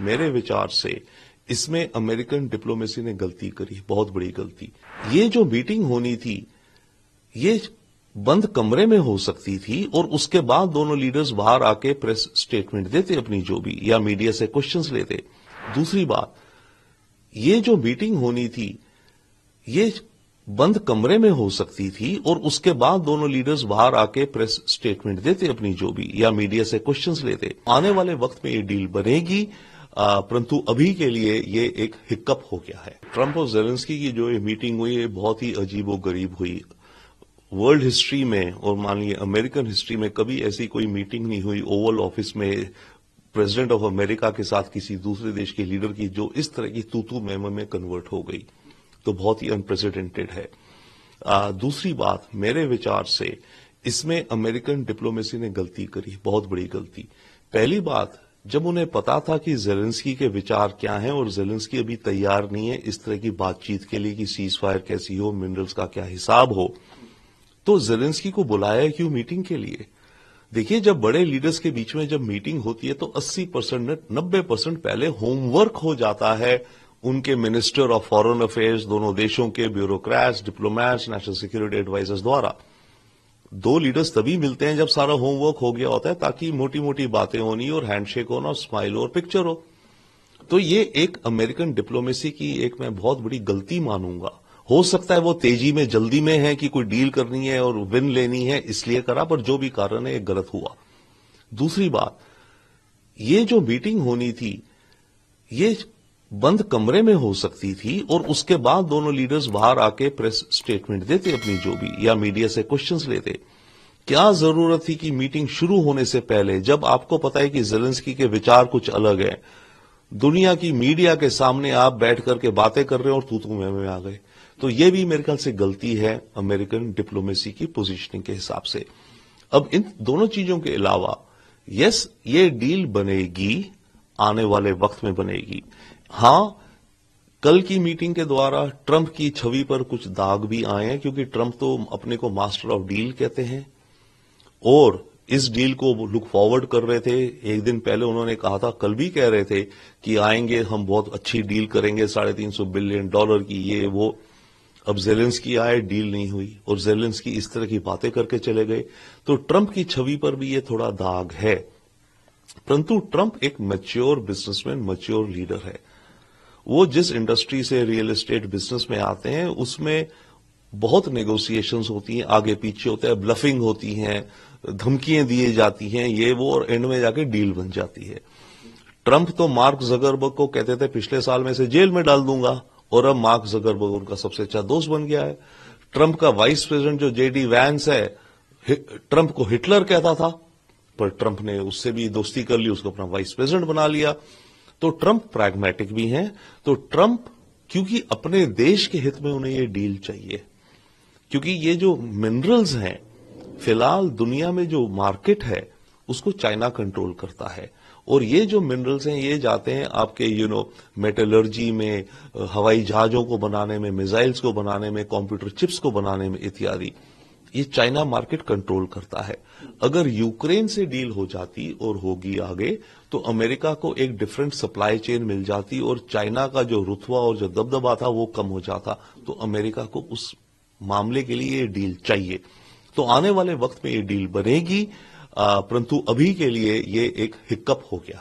मेरे विचार से इसमें अमेरिकन डिप्लोमेसी ने गलती करी, बहुत बड़ी गलती। ये जो मीटिंग होनी थी ये बंद कमरे में हो सकती थी और उसके बाद दोनों लीडर्स बाहर आके प्रेस स्टेटमेंट देते अपनी जो भी, या मीडिया से क्वेश्चंस लेते। दूसरी बात, ये जो मीटिंग होनी थी ये बंद कमरे में हो सकती थी और उसके बाद दोनों लीडर्स बाहर आके प्रेस स्टेटमेंट देते अपनी जो भी, या मीडिया से क्वेश्चंस लेते। आने वाले वक्त में ये डील बनेगी, परंतु अभी के लिए ये एक हिक्कप हो गया है। ट्रंप और ज़ेलेंस्की की जो ये मीटिंग हुई ये बहुत ही अजीबोगरीब हुई। वर्ल्ड हिस्ट्री में और मान लीजिए अमेरिकन हिस्ट्री में कभी ऐसी कोई मीटिंग नहीं हुई ओवल ऑफिस में प्रेसिडेंट ऑफ अमेरिका के साथ किसी दूसरे देश के लीडर की, जो इस तरह की तू मैम में कन्वर्ट हो गई, तो बहुत ही अनप्रेसिडेंटेड है। दूसरी बात, मेरे विचार से इसमें अमेरिकन डिप्लोमेसी ने गलती करी, बहुत बड़ी गलती। पहली बात, जब उन्हें पता था कि ज़ेलेंस्की के विचार क्या हैं और ज़ेलेंस्की अभी तैयार नहीं है इस तरह की बातचीत के लिए कि सीज फायर कैसी हो, मिनरल्स का क्या हिसाब हो, तो ज़ेलेंस्की को बुलाया क्यों मीटिंग के लिए? देखिए, जब बड़े लीडर्स के बीच में जब मीटिंग होती है तो 80% 90% पहले होमवर्क हो जाता है उनके मिनिस्टर ऑफ फॉरेन अफेयर्स, दोनों देशों के bureaucrats, diplomats, national security advisers द्वारा। दो लीडर्स तभी मिलते हैं जब सारा होमवर्क हो गया होता है, ताकि मोटी मोटी बातें होनी और हैंडशेक होना, स्माइल और पिक्चर हो। तो ये एक अमेरिकन डिप्लोमेसी की एक मैं बहुत बड़ी गलती मानूंगा। हो सकता है वो तेजी में, जल्दी में है कि कोई डील करनी है और विन लेनी है इसलिए करा, पर जो भी कारण है ये गलत हुआ। दूसरी बात, ये जो मीटिंग होनी थी ये बंद कमरे में हो सकती थी और उसके बाद दोनों लीडर्स बाहर आके प्रेस स्टेटमेंट देते अपनी जो भी, या मीडिया से क्वेश्चंस लेते। क्या जरूरत थी कि मीटिंग शुरू होने से पहले, जब आपको पता है कि ज़ेलेंस्की के विचार कुछ अलग हैं, दुनिया की मीडिया के सामने आप बैठ करके बातें कर रहे हो और तू में आ गए? तो ये भी मेरे ख्याल से गलती है अमेरिकन डिप्लोमेसी की पोजीशनिंग के हिसाब से। अब इन दोनों चीजों के अलावा, यस, ये डील बनेगी, आने वाले वक्त में बनेगी। हां, कल की मीटिंग के द्वारा ट्रंप की छवि पर कुछ दाग भी आए हैं, क्योंकि ट्रंप तो अपने को मास्टर ऑफ डील कहते हैं और इस डील को लुक फॉरवर्ड कर रहे थे। एक दिन पहले उन्होंने कहा था, कल भी कह रहे थे कि आएंगे, हम बहुत अच्छी डील करेंगे, $350 बिलियन की, ये वो। अब ज़ेलेंस्की आए, डील नहीं हुई और ज़ेलेंस्की इस तरह की बातें करके चले गए। तो ट्रंप की छवि पर भी ये थोड़ा दाग है। परंतु ट्रंप एक मैच्योर बिजनेसमैन, मैच्योर लीडर है। वो जिस इंडस्ट्री से, रियल एस्टेट बिजनेस में आते हैं, उसमें बहुत नेगोशिएशंस होती हैं, आगे पीछे होता है, ब्लफिंग होती हैं, धमकियां दी जाती हैं, ये वो, और एंड में जाके डील बन जाती है। ट्रंप तो मार्क ज़करबर्ग को कहते थे पिछले साल में से जेल में डाल दूंगा, और अब मार्क ज़करबर्ग उनका सबसे अच्छा दोस्त बन गया है। ट्रंप का वाइस प्रेसिडेंट जो जेडी वैंस है, ट्रंप को हिटलर कहता था, पर ट्रंप ने उससे भी दोस्ती कर ली, उसको अपना वाइस प्रेसिडेंट बना लिया। तो ट्रंप प्रैग्मेटिक भी हैं। तो ट्रंप, क्योंकि अपने देश के हित में उन्हें ये डील चाहिए, क्योंकि ये जो मिनरल्स हैं, फिलहाल दुनिया में जो मार्केट है उसको चाइना कंट्रोल करता है, और ये जो मिनरल्स हैं ये जाते हैं आपके मेटलर्जी में, हवाई जहाजों को बनाने में, मिसाइल्स को बनाने में, कंप्यूटर चिप्स को बनाने में इत्यादि। ये चाइना मार्केट कंट्रोल करता है। अगर यूक्रेन से डील हो जाती और होगी आगे, तो अमेरिका को एक डिफरेंट सप्लाई चेन मिल जाती और चाइना का जो रुतबा और जो दबदबा था वो कम हो जाता। तो अमेरिका को उस मामले के लिए ये डील चाहिए। तो आने वाले वक्त में ये डील बनेगी, परंतु अभी के लिए ये एक हिक्कप हो गया।